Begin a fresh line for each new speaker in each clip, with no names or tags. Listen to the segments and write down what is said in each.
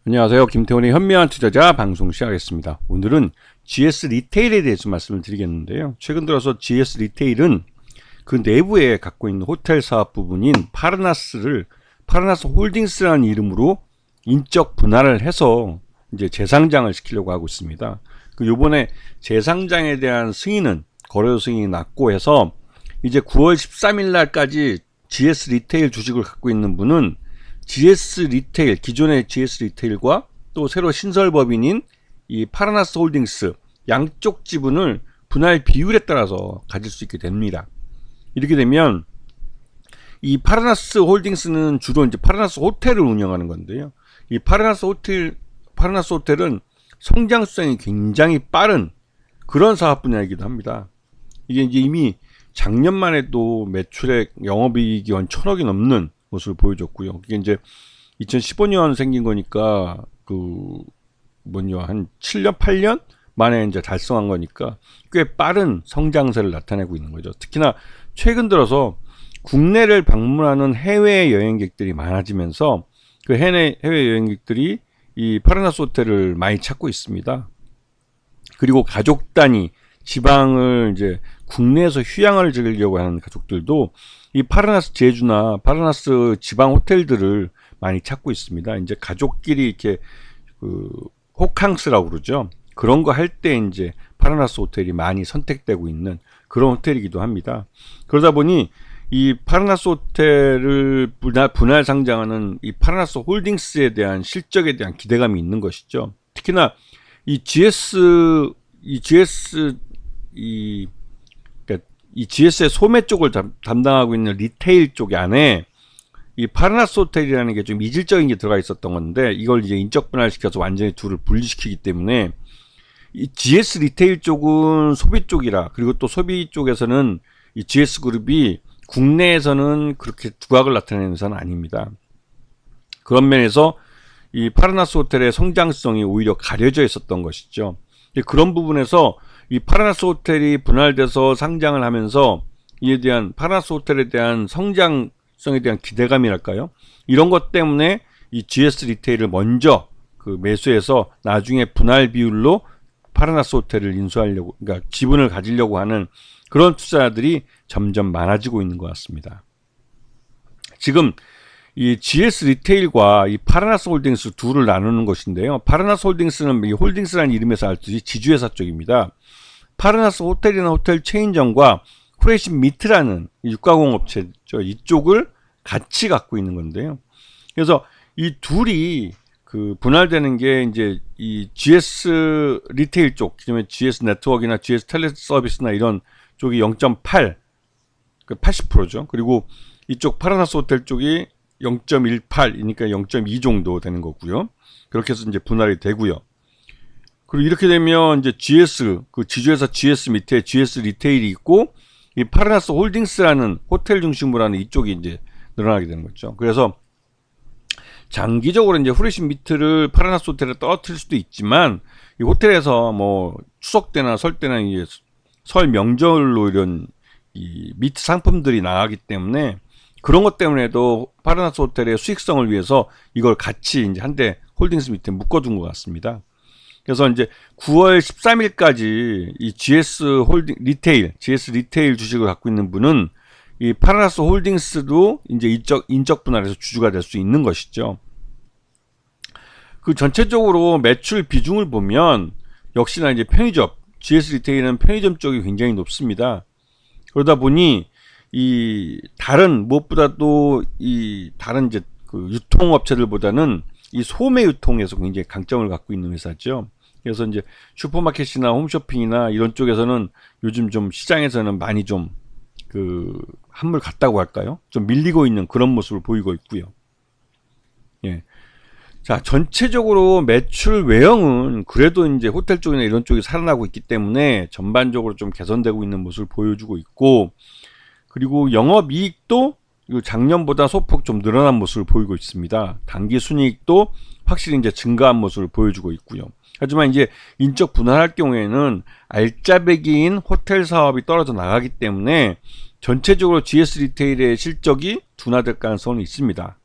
안녕하세요. 김태훈의 현명한 투자자 방송 시작하겠습니다. 오늘은 GS 리테일에 대해서 말씀을 드리겠는데요. 최근 들어서 GS 리테일은 그 내부에 갖고 있는 호텔 사업 부분인 파르나스 홀딩스라는 이름으로 인적 분할을 해서 이제 재상장을 시키려고 하고 있습니다. 요번에 재상장에 대한 승인은 거래 승인이 났고 해서 이제 9월 13일 날까지 GS 리테일 주식을 갖고 있는 분은 GS 리테일, 기존의 GS 리테일과 또 새로 신설법인인 이 파르나스 홀딩스 양쪽 지분을 분할 비율에 따라서 가질 수 있게 됩니다. 이렇게 되면 이 파르나스 홀딩스는 주로 이제 파르나스 호텔을 운영하는 건데요. 이 파르나스 호텔은 성장성이 굉장히 빠른 그런 사업 분야이기도 합니다. 이게 이제 이미 작년만 해도 매출액 영업이익이 한 1,000억이 넘는 모습을 보여줬고요. 이게 이제 2015년 생긴 거니까 한 7년, 8년 만에 이제 달성한 거니까 꽤 빠른 성장세를 나타내고 있는 거죠. 특히나 최근 들어서 국내를 방문하는 해외 여행객들이 많아지면서 그 해외 여행객들이 이 파르나스 호텔을 많이 찾고 있습니다. 그리고 가족 단위 지방을 이제 국내에서 휴양을 즐기려고 하는 가족들도 이 파르나스 제주나 파르나스 지방 호텔들을 많이 찾고 있습니다. 이제 가족끼리 이렇게 호캉스라고 그러죠. 그런 거 할 때 이제 파르나스 호텔이 많이 선택되고 있는 그런 호텔이기도 합니다. 그러다 보니 이 파르나스 호텔을 분할 상장하는 이 파르나스 홀딩스에 대한 실적에 대한 기대감이 있는 것이죠. 특히나 이 GS의 소매 쪽을 담당하고 있는 리테일 쪽 안에 이 파르나스 호텔이라는 게 좀 이질적인 게 들어가 있었던 건데 이걸 이제 인적 분할시켜서 완전히 둘을 분리시키기 때문에 이 GS 리테일 쪽은 소비 쪽이라, 그리고 또 소비 쪽에서는 이 GS 그룹이 국내에서는 그렇게 두각을 나타내는 회사는 아닙니다. 그런 면에서 이 파르나스 호텔의 성장성이 오히려 가려져 있었던 것이죠. 그런 부분에서 이 파르나스 호텔이 분할돼서 상장을 하면서 이에 대한 파르나스 호텔에 대한 성장성에 대한 기대감이랄까요? 이런 것 때문에 이 GS 리테일을 먼저 매수해서 나중에 분할 비율로 파르나스 호텔을 인수하려고, 그러니까 지분을 가지려고 하는 그런 투자자들이 점점 많아지고 있는 것 같습니다. 지금 이 GS 리테일과 이 파르나스 홀딩스 둘을 나누는 것인데요. 파르나스 홀딩스는 이 홀딩스라는 이름에서 알듯이 지주회사 쪽입니다. 파르나스 호텔이나 호텔 체인점과 후레신 미트라는 육가공업체죠. 이쪽을 같이 갖고 있는 건데요. 그래서 이 둘이 분할되는 게 이제 이 GS 리테일 쪽, 그다음에 GS 네트워크나 GS 텔레 서비스나 이런 쪽이 0.8, 80%죠. 그리고 이쪽 파르나스 호텔 쪽이 0.18이니까 0.2 정도 되는 거고요. 그렇게 해서 이제 분할이 되고요. 그리고 이렇게 되면 이제 GS, 지주회사 GS 밑에 GS 리테일이 있고 이 파르나스 홀딩스라는 호텔 중심으로 하는 이쪽이 이제 늘어나게 되는 거죠. 그래서 장기적으로 이제 후레신 미트를 파르나스 호텔에 떨어뜨릴 수도 있지만 이 호텔에서 뭐 추석 때나 설 때나 이제 설 명절로 이런 이 미트 상품들이 나가기 때문에 그런 것 때문에도 파르나스 호텔의 수익성을 위해서 이걸 같이 이제 한데 홀딩스 밑에 묶어둔 것 같습니다. 그래서 이제 9월 13일까지 이 GS 리테일 주식을 갖고 있는 분은 이 파르나스 홀딩스도 이제 인적 분할해서 주주가 될 수 있는 것이죠. 전체적으로 매출 비중을 보면 역시나 이제 편의점, GS 리테일은 편의점 쪽이 굉장히 높습니다. 그러다 보니 무엇보다도 다른 이제 유통업체들보다는 이 소매 유통에서 굉장히 강점을 갖고 있는 회사죠. 그래서 이제 슈퍼마켓이나 홈쇼핑이나 이런 쪽에서는 요즘 좀 시장에서는 많이 좀 한물 갔다고 할까요? 좀 밀리고 있는 그런 모습을 보이고 있고요. 예. 자, 전체적으로 매출 외형은 그래도 이제 호텔 쪽이나 이런 쪽이 살아나고 있기 때문에 전반적으로 좀 개선되고 있는 모습을 보여주고 있고, 그리고 영업이익도 작년보다 소폭 좀 늘어난 모습을 보이고 있습니다. 당기 순이익도 확실히 이제 증가한 모습을 보여주고 있고요. 하지만 이제 인적 분할할 경우에는 알짜배기인 호텔 사업이 떨어져 나가기 때문에 전체적으로 GS 리테일의 실적이 둔화될 가능성은 있습니다.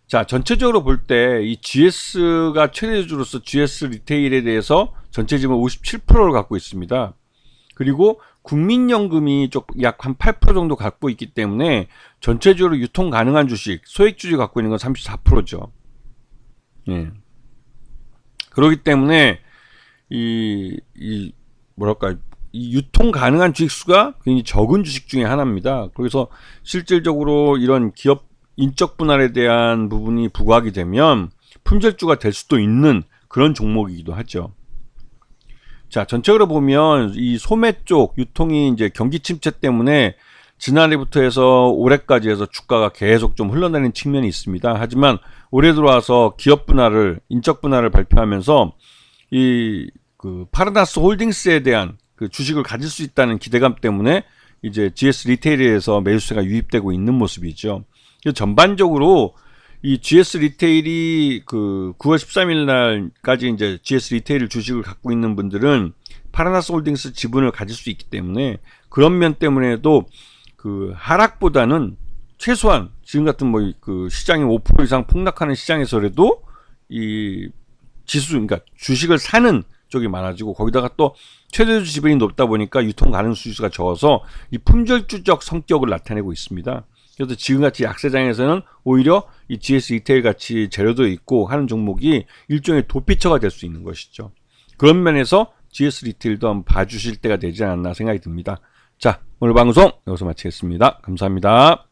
자, 전체적으로 볼 때 이 GS가 최대주로서 GS 리테일에 대해서 전체 지분 57%를 갖고 있습니다. 그리고 국민연금이 약 한 8% 정도 갖고 있기 때문에 전체적으로 유통 가능한 주식, 소액 주식 갖고 있는 건 34%죠. 예. 그렇기 때문에 뭐랄까, 이 유통 가능한 주식 수가 굉장히 적은 주식 중에 하나입니다. 그래서 실질적으로 이런 기업 인적 분할에 대한 부분이 부과하게 되면 품절주가 될 수도 있는 그런 종목이기도 하죠. 자, 전체적으로 보면 이 소매 쪽 유통이 이제 경기 침체 때문에 지난해부터 해서 올해까지 해서 주가가 계속 좀 흘러내리는 측면이 있습니다. 하지만 올해 들어와서 기업 분할을, 인적 분할을 발표하면서 그 파르나스 홀딩스에 대한 그 주식을 가질 수 있다는 기대감 때문에 이제 GS 리테일에서 매수세가 유입되고 있는 모습이죠. 전반적으로 이 GS 리테일이 그 9월 13일 날까지 이제 GS 리테일 주식을 갖고 있는 분들은 파라나스 홀딩스 지분을 가질 수 있기 때문에 그런 면 때문에도 그 하락보다는 최소한 지금 같은 뭐 그 시장이 5% 이상 폭락하는 시장에서라도 이 지수, 그러니까 주식을 사는 쪽이 많아지고 거기다가 또 최대주 지분이 높다 보니까 유통 가능 수주가 적어서 이 품절주적 성격을 나타내고 있습니다. 그래서 지금같이 약세장에서는 오히려 이 GS 리테일 같이 재료도 있고 하는 종목이 일종의 도피처가 될 수 있는 것이죠. 그런 면에서 GS 리테일도 한번 봐주실 때가 되지 않았나 생각이 듭니다. 자, 오늘 방송 여기서 마치겠습니다. 감사합니다.